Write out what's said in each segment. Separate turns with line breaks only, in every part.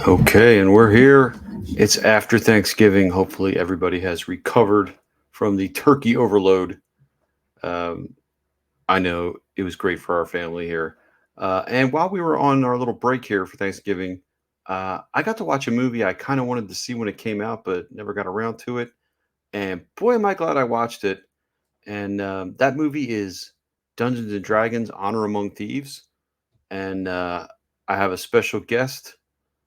Okay, and we're here. It's after Thanksgiving. Hopefully, everybody has recovered from the turkey overload. Um, I know it was great for our family here. And while we were on our little break here for Thanksgiving, I got to watch a movie I kind of wanted to see when it came out, but never got around to it. And boy, am I glad I watched it. And that movie is Dungeons and Dragons: Honor Among Thieves. And I have a special guest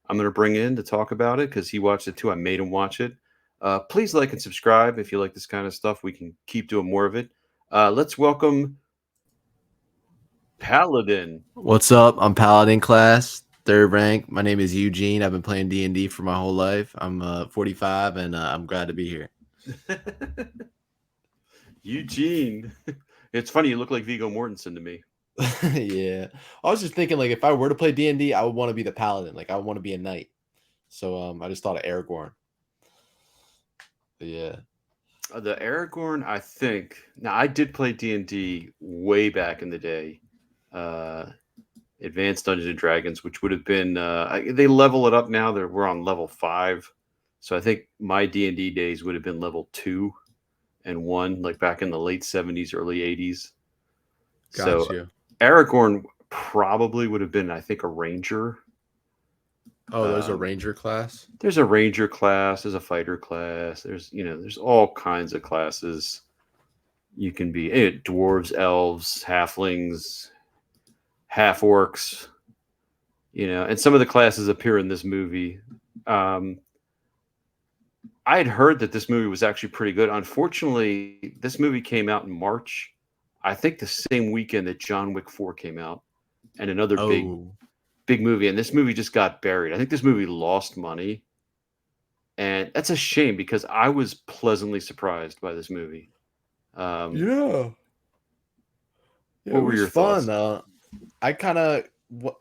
I'm going to bring in to talk about it because he watched it too. I made him watch it. Please like and subscribe if you like this kind of stuff. We can keep doing more of it. Let's welcome Paladin.
What's up? I'm Paladin class, third rank. My name is Eugene. I've been playing D&D for my whole life. I'm 45 and I'm glad to be here.
Eugene. It's funny, you look like Vigo Mortensen to me.
Yeah. I was just thinking like if I were to play D&D, I would want to be the paladin. Like I would want to be a knight. So I just thought of Aragorn. But yeah.
The Aragorn, I think. Now, I did play D&D way back in the day. Uh, Advanced Dungeons and Dragons, which would have been they level it up now. We're on level 5, so I think my D&D days would have been level 2 and 1, like back in the late 70s, early 80s. So
Got you.
Aragorn probably would have been, I think, a ranger.
Oh, there's a
Um,
ranger class.
there's a ranger class, there's a fighter class. There's all kinds of classes you can be. Dwarves, elves, halflings, half orcs. And some of the classes appear in this movie. Um, I had heard that this movie was actually pretty good. Unfortunately, this movie came out in March. I think the same weekend that John Wick 4 came out, and another
Oh.
big movie. And this movie just got buried. I think this movie lost money, and that's a shame because I was pleasantly surprised by this movie. Um,
Yeah. Yeah,
what
it
were
was
your
fun.
thoughts?
I kind of,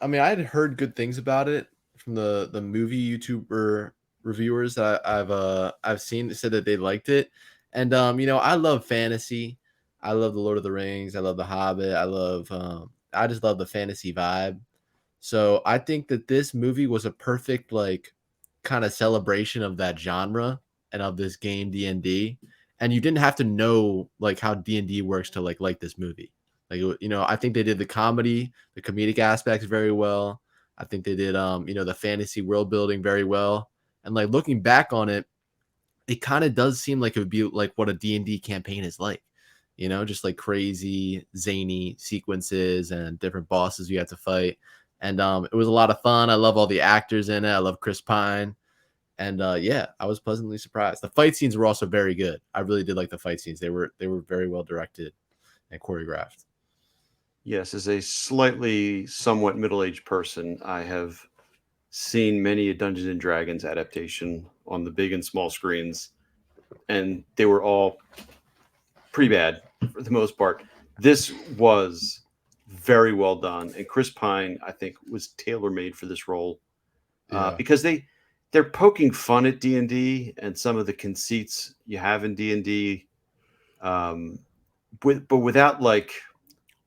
I mean, I had heard good things about it from the movie YouTuber reviewers that I've seen that said that they liked it, and I love fantasy. I love the Lord of the Rings. I love the Hobbit. I just love the fantasy vibe. So I think that this movie was a perfect like kind of celebration of that genre and of this game D&D. And you didn't have to know like how D&D works to like this movie. I think they did the comedy, the comedic aspects very well. I think they did the fantasy world building very well. And like looking back on it, it kind of does seem like it would be like what a D&D campaign is like. Just like crazy zany sequences and different bosses you have to fight. And it was a lot of fun. I love all the actors in it. I love Chris Pine. And yeah, I was pleasantly surprised. The fight scenes were also very good. I really did like the fight scenes. They were very well directed and choreographed.
Yes, as a slightly somewhat middle-aged person, I have seen many a Dungeons and Dragons adaptation on the big and small screens, and they were all pretty bad for the most part. This was very well done, and Chris Pine, I think, was tailor made for this role
Yeah.
because they're poking fun at D&D and some of the conceits you have in D&D, um, but without like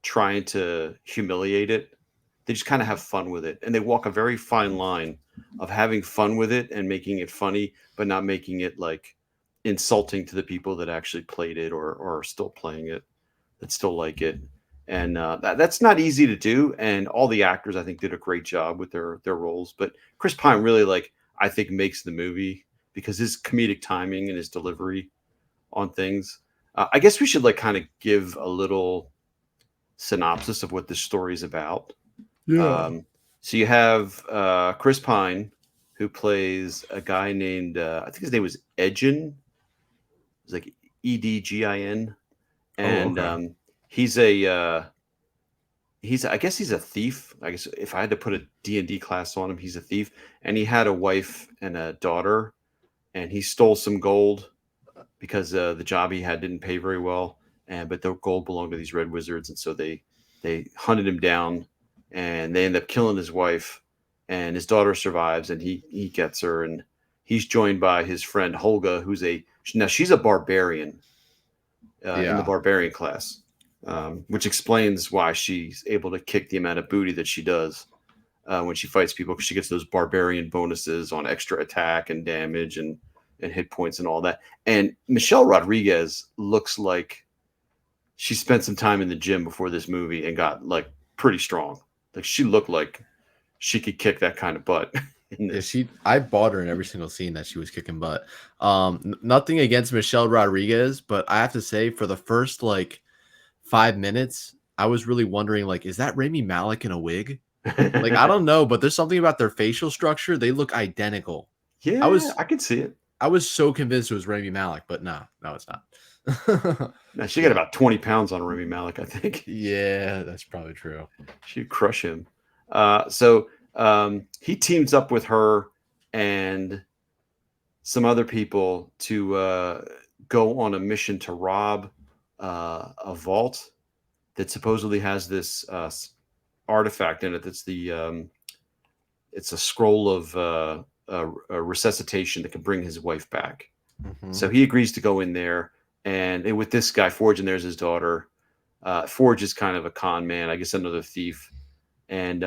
trying to humiliate it. They just kind of have fun with it, and they walk a very fine line of having fun with it and making it funny, but not making it like insulting to the people that actually played it or are still playing it, that still like it. And that's not easy to do. And all the actors, I think, did a great job with their roles. But Chris Pine really, like, I think, makes the movie because his comedic timing and his delivery on things. I guess we should like kind of give a little synopsis of what this story is about.
Yeah.
So you have Chris Pine, who plays a guy named I think his name was Edgin. It's like Edgin,
Oh,
and
okay.
he's a I guess he's a thief. I guess if I had to put a D&D class on him, he's a thief, and he had a wife and a daughter, and he stole some gold because the job he had didn't pay very well, and but the gold belonged to these red wizards, and so they hunted him down, and they end up killing his wife, and his daughter survives, and he gets her, and he's joined by his friend Holga, who's a now she's a barbarian in the
Yeah.
barbarian class, which explains why she's able to kick the amount of booty that she does. when she fights people because she gets those barbarian bonuses on extra attack and damage and hit points and all that. And Michelle Rodriguez looks like she spent some time in the gym before this movie and got like pretty strong. Like she looked like she could kick that kind of butt in
Yeah,
this.
I bought her in every single scene that she was kicking butt. Nothing against Michelle Rodriguez, but I have to say for the first like 5 minutes, I was really wondering like, is that Rami Malek in a wig? Like, I don't know, but there's something about their facial structure. They look identical. I
Yeah,
was
I can see it.
I was so convinced it was Rami Malek, but no, no, it's not.
Now, she got
Yeah.
about 20 pounds on Remy Malik, I think.
Yeah, that's probably true.
She'd crush him. So he teams up with her and some other people to go on a mission to rob a vault that supposedly has this artifact in it. That's it's a scroll of resuscitation that can bring his wife back.
Hmm.
So he agrees to go in there, and with this guy Forge, and there's his daughter. Forge is kind of a con man, I guess, another thief, and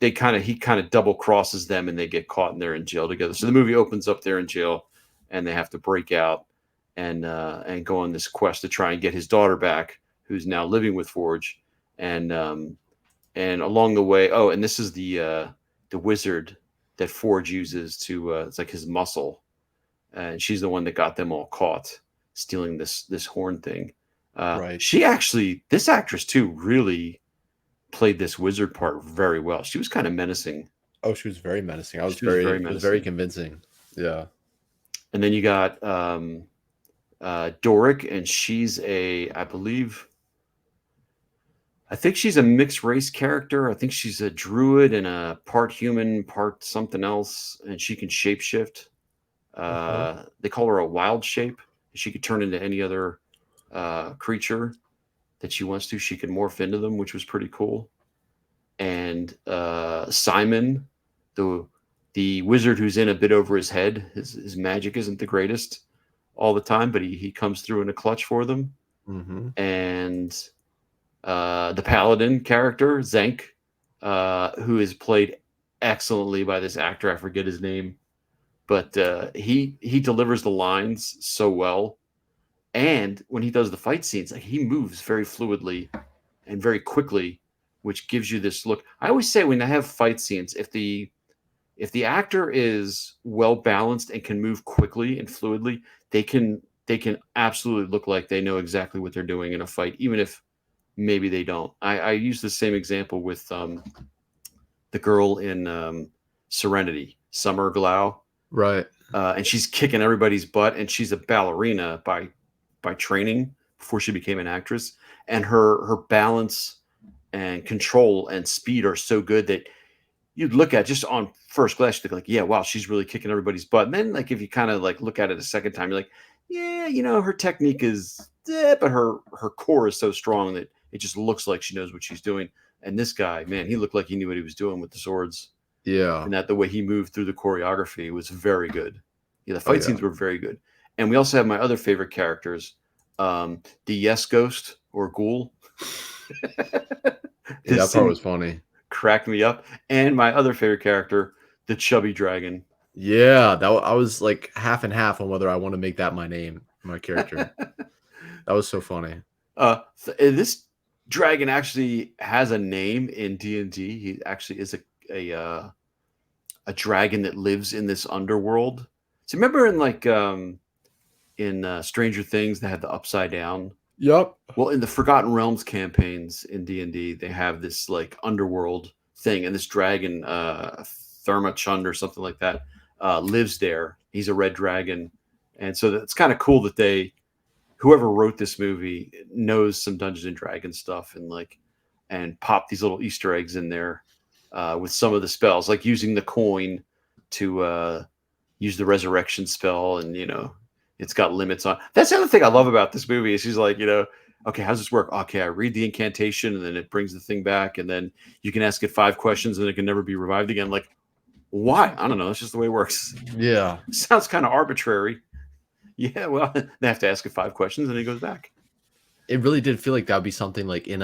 he kind of double crosses them, and they get caught, and they're in jail together. So the movie opens up there in jail, and they have to break out and go on this quest to try and get his daughter back, who's now living with Forge, and and along the way, oh, and this is the wizard that Forge uses to it's like his muscle, and she's the one that got them all caught stealing this horn thing.
Right.
She actually, this actress too, really played this wizard part very well. She was kind of menacing.
Oh, she was very menacing.
She was very
It was very
menacing.
convincing. Yeah.
And then you got Doric, and she's I believe, I think she's a mixed race character. I think she's a druid and a part human, part something else, and she can shapeshift.
Uh-huh.
They call her a wild shape. She could turn into any other creature that she wants to. She could morph into them, which was pretty cool. And Simon, the the wizard who's in a bit over his head, his magic isn't the greatest all the time, but he comes through in a clutch for them.
Hmm.
And the paladin character Zank, who is played excellently by this actor. I forget his name, but he delivers the lines so well. And when he does the fight scenes, like he moves very fluidly and very quickly, which gives you this look. I always say when I have fight scenes, if the actor is well balanced and can move quickly and fluidly, they can absolutely look like they know exactly what they're doing in a fight, even if maybe they don't. I use the same example with the girl in Serenity, Summer Glau,
Right.
and she's kicking everybody's butt, and she's a ballerina by training before she became an actress, and her balance and control and speed are so good that you'd look at just on first glance, you'd think like, yeah, wow, she's really kicking everybody's butt. And then like if you kind of like look at it a second time, you're like, yeah, you know, her technique is, but her core is so strong that it just looks like she knows what she's doing. And this guy, man, he looked like he knew what he was doing with the swords,
Yeah.
and that the way he moved through the choreography was very good. Yeah, the
Oh
fight
yeah.
scenes were very good. And we also have my other favorite characters, the Yes Ghost or Ghoul.
Yeah,
His
that part
scene
was funny.
cracked me up. And my other favorite character, the chubby dragon.
Yeah, I was like half and half on whether I want to make that my name, my character. That was so funny.
This dragon actually has a name in D&D. He actually is a dragon that lives in this underworld. So remember in like in Stranger Things, they had the Upside Down.
Yep.
Well, in the Forgotten Realms campaigns in D&D, they have this like underworld thing, and this dragon, Thermachund or something like that, lives there. He's a red dragon, and so it's kind of cool that whoever wrote this movie knows some Dungeons and Dragons stuff, and like and pop these little Easter eggs in there with some of the spells, like using the coin to use the resurrection spell, and you know it's got limits on. That's the other thing I love about this movie is she's like, you know, okay, how's this work? Okay, I read the incantation, and then it brings the thing back, and then you can ask it 5 questions, and it can never be revived again. Like, why? I don't know. It's just the way it works.
Yeah.
Sounds kind of arbitrary. Yeah, well, they have to ask it 5 questions, and it goes back.
It really did feel like that would be something like in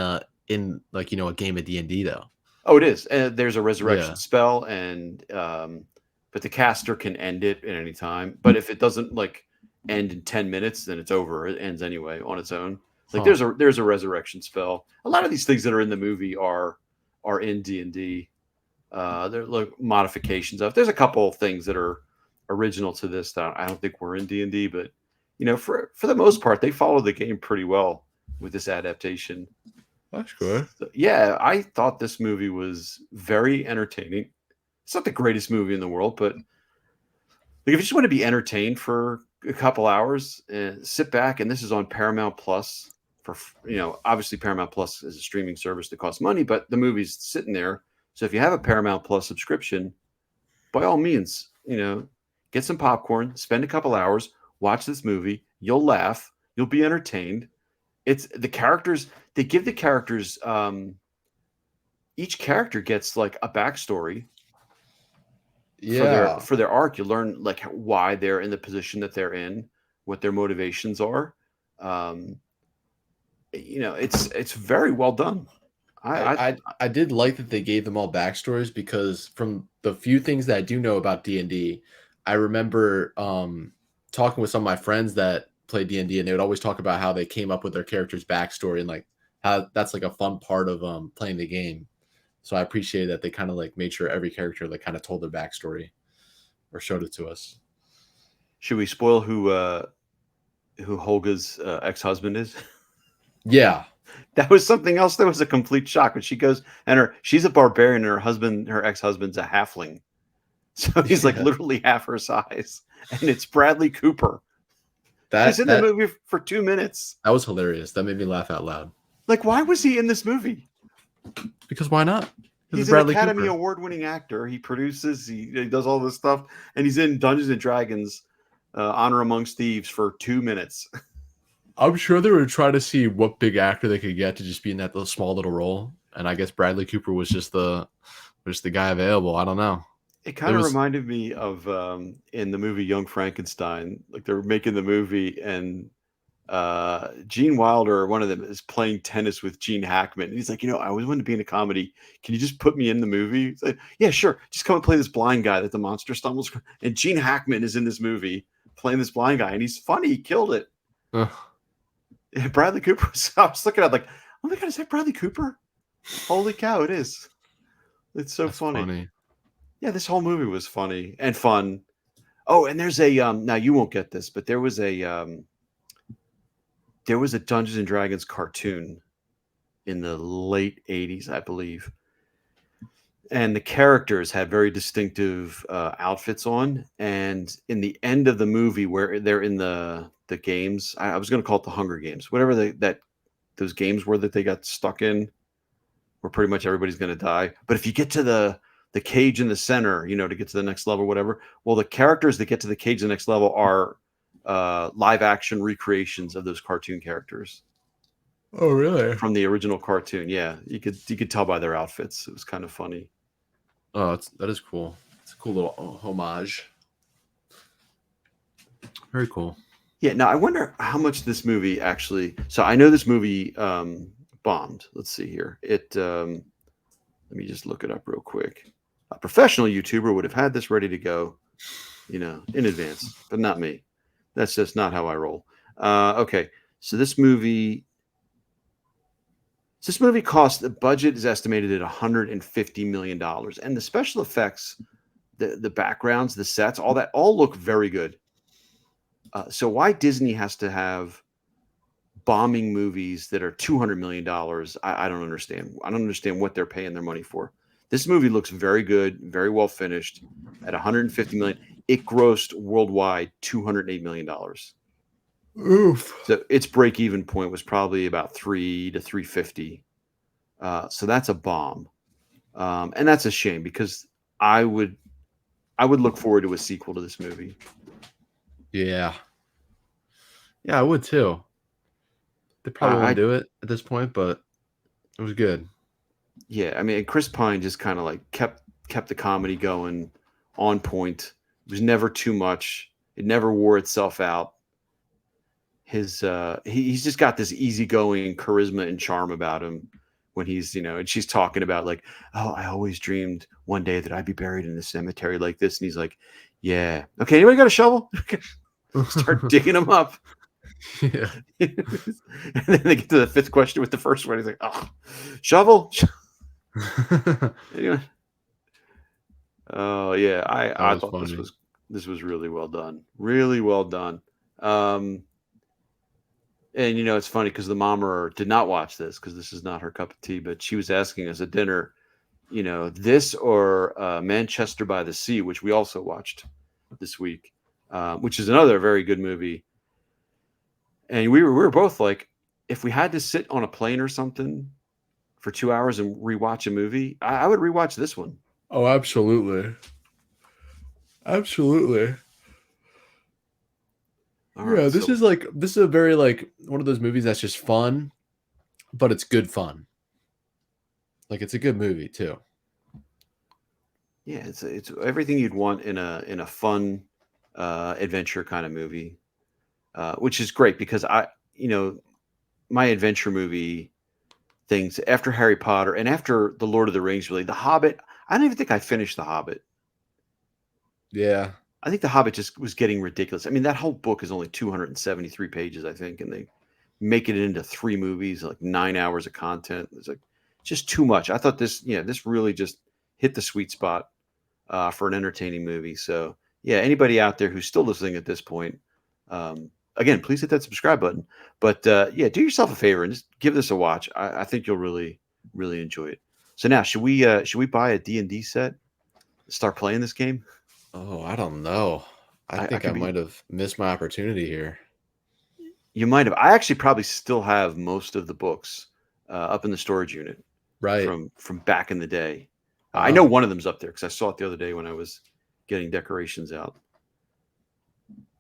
like, you know, a game of D&D though.
Oh, it is. There's a resurrection
Yeah.
spell, and but the caster can end it at any time. But if it doesn't like end in 10 minutes, then it's over. It ends anyway on its own. Like
Huh.
there's a resurrection spell. A lot of these things that are in the movie are in D&D. They're like modifications of. There's a couple of things that are original to this that I don't think were in D&D, but for the most part, they follow the game pretty well with this adaptation.
That's good.
So, yeah, I thought this movie was very entertaining. It's not the greatest movie in the world, but like if you just want to be entertained for a couple hours, sit back, and this is on Paramount Plus. For obviously Paramount Plus is a streaming service that costs money, but the movie's sitting there. So if you have a Paramount Plus subscription, by all means, get some popcorn, spend a couple hours, watch this movie. You'll laugh, you'll be entertained. It's the characters. They give the characters. Each character gets like a backstory for their
Yeah.
for their arc. You learn like why they're in the position that they're in, what their motivations are. Um, it's very well done.
I,
I
I I did like that they gave them all backstories because from the few things that I do know about D&D, I remember talking with some of my friends that play D&D, and they would always talk about how they came up with their character's backstory and like how that's like a fun part of playing the game. So I appreciate that they kind of like made sure every character like kind of told their backstory or showed it to us.
Should we spoil who Holga's ex-husband is?
Yeah.
That was something else that was a complete shock when she goes and she's a barbarian and her ex-husband's a halfling. So he's like
Yeah.
literally half her size. And it's Bradley Cooper. He's
That
in the
that
movie for 2 minutes.
that was hilarious. That made me laugh out loud.
Like, why was he in this movie?
Because why not? This is
He's an
Bradley
Academy
Cooper.
Award-winning actor. He produces, he does all this stuff, and he's in Dungeons and Dragons, Honor Amongst Thieves for 2 minutes.
I'm sure they were trying to see what big actor they could get to just be in that little small little role, and I guess Bradley Cooper was just the guy available. I don't know.
It
It
kind of
was
reminded me of in the movie Young Frankenstein. Like they were making the movie, and Gene Wilder, one of them, is playing tennis with Gene Hackman. And he's like, I always wanted to be in a comedy. Can you just put me in the movie? He's like, yeah, sure. Just come and play this blind guy that the monster stumbles. And Gene Hackman is in this movie playing this blind guy, and he's funny. He killed it.
uh,
And Bradley Cooper. I was looking at it like, oh my god, is that Bradley Cooper? Holy cow, it is. It's so
that's
funny.
funny.
Yeah, this whole movie was funny and fun. Oh, and there's a now you won't get this, but there was a Dungeons and Dragons cartoon in the late 80s, I believe. And the characters had very distinctive outfits on. And in the end of the movie, where they're in the games, I was going to call it the Hunger Games, whatever those games were that they got stuck in, where pretty much everybody's going to die. But if you get to the cage in the center, to get to the next level, whatever. Well, the characters that get to the cage the next level are live action recreations of those cartoon characters
Oh, really?
from the original cartoon. Yeah, you could tell by their outfits. It was kind of funny.
Oh, that is cool. It's a cool little homage. Very cool.
Yeah. Now I wonder how much this movie actually. So I know this movie bombed. Let's see here. Let me just look it up real quick. A professional YouTuber would have had this ready to go, in advance, but not me. That's just not how I roll. Okay, so this movie cost, the budget is estimated at $150 million, and the special effects, the backgrounds, the sets, all look very good. So why Disney has to have bombing movies that are $200 million, I don't understand. I don't understand what they're paying their money for. This movie looks very good, very well finished. At 150 million, it grossed worldwide $208 million.
Oof.
So its break-even point was probably about 3 to 350. So that's a bomb, and that's a shame because I would look forward to a sequel to this movie.
Yeah. Yeah, I would too. They probably won't
I
do it at this point, but it was good.
Yeah, I mean, Chris Pine just kind of like kept the comedy going on point. It was never too much. It never wore itself out. He's just got this easygoing charisma and charm about him when he's, and she's talking about like, oh, I always dreamed one day that I'd be buried in a cemetery like this, and he's like, yeah, okay, anybody got a shovel? Start digging them up.
Yeah.
And then they get to the fifth question with the first one. He's like, oh, shovel. Anyway. Oh yeah,
That
I
was
thought
funny.
this was really well done, really well done. And it's funny because the mama did not watch this because this is not her cup of tea, but she was asking us at dinner, this or Manchester by the Sea, which we also watched this week, which is another very good movie. And we were both like, if we had to sit on a plane or something for 2 hours and rewatch a movie, I would rewatch this one.
Oh, absolutely. Absolutely.
All
Yeah,
right,
this
so
is like this is a very like one of those movies that's just fun, but it's good fun. Like it's a good movie too.
yeah, it's everything you'd want in a fun adventure kind of movie, which is great because my adventure movie things after Harry Potter and after the Lord of the Rings, really, The Hobbit. I don't even think I finished The Hobbit.
Yeah.
I think The Hobbit just was getting ridiculous. I mean, that whole book is only 273 pages, I think, and they make it into 3 movies, like 9 hours of content. It's like just too much. I thought this really just hit the sweet spot for an entertaining movie. So yeah, anybody out there who's still listening at this point, again, please hit that subscribe button. But yeah, do yourself a favor and just give this a watch. I think you'll really, really enjoy it. So now, should we buy a D&D set? Start playing this game?
Oh, I don't know. I
I
think I
could be.
might have missed my opportunity here.
You might have. I actually probably still have most of the books up in the storage unit
Right.
from back in the day. I know
Wow.
one of them's up there because I saw it the other day when I was getting decorations out.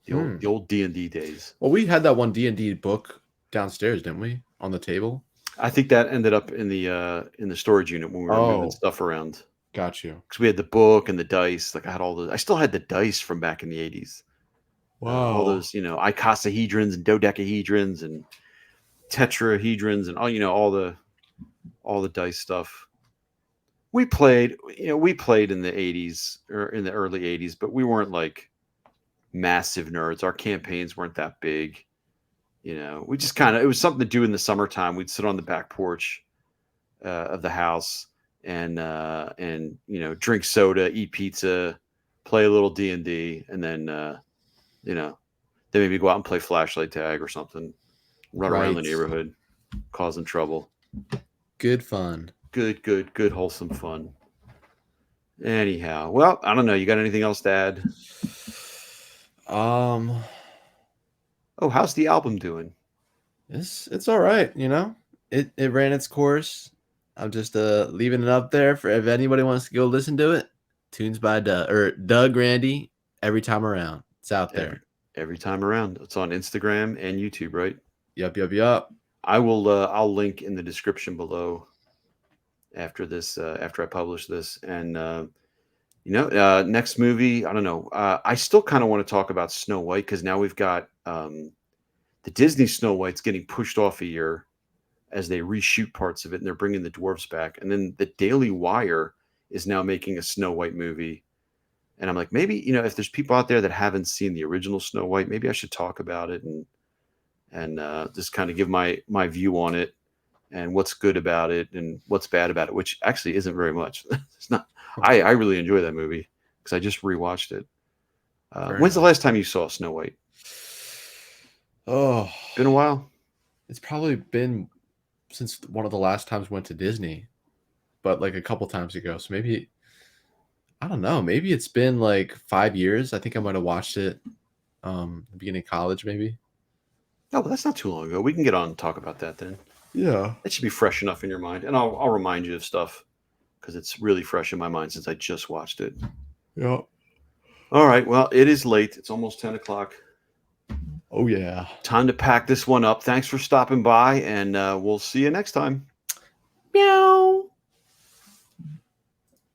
The old
Hmm.
the old D&D days.
Well, we had that one D&D book downstairs, didn't we? On the table.
I think that ended up in the storage unit when we were moving
Oh,
stuff around
got you.
because we had the book and the dice. Like I had all those. I still had the dice from back in the 80s. All
Wow.
those, icosahedrons and dodecahedrons and tetrahedrons and all the dice stuff. We played in the 80s or in the early 80s, but we weren't like massive nerds. Our campaigns weren't that big. We just kind of, it was something to do in the summertime. We'd sit on the back porch of the house and drink soda, eat pizza, play a little D&D, and then then maybe go out and play flashlight tag or something, run around the
Right.
neighborhood, causing trouble.
Good fun.
Good, wholesome fun. Anyhow, well, I don't know. You got anything else to add?
Um,
Oh, how's the album doing?
it's all right, you know. It ran its course. I'm just leaving it up there for if anybody wants to go listen to it. Tunes by Doug Randy every time around. It's out
Every
there.
every time around. It's on Instagram and YouTube, right?
Yup.
I will. I'll link in the description below after this. After I publish this, and next movie. I don't know. I still kind of want to talk about Snow White because now we've got the Disney Snow White's getting pushed off a year as they reshoot parts of it, and they're bringing the dwarves back. And then the Daily Wire is now making a Snow White movie. And I'm like, maybe if there's people out there that haven't seen the original Snow White, maybe I should talk about it and just kind of give my view on it and what's good about it and what's bad about it, which actually isn't very much. It's not. I really enjoy that movie because I just rewatched it.
Very
When's the
nice.
last time you saw Snow White?
Oh,
Been a while.
it's probably been since one of the last times we went to Disney, but like a couple times ago. So maybe I don't know. Maybe it's been like 5 years. I think I might have watched it the beginning of college, maybe.
No, but that's not too long ago. We can get on and talk about that then.
Yeah.
That should be fresh enough in your mind, and I'll remind you of stuff because it's really fresh in my mind since I just watched it.
Yeah.
All right. Well, it is late. It's almost 10 o'clock.
Oh yeah.
Time to pack this one up. Thanks for stopping by, and we'll see you next time.
Meow.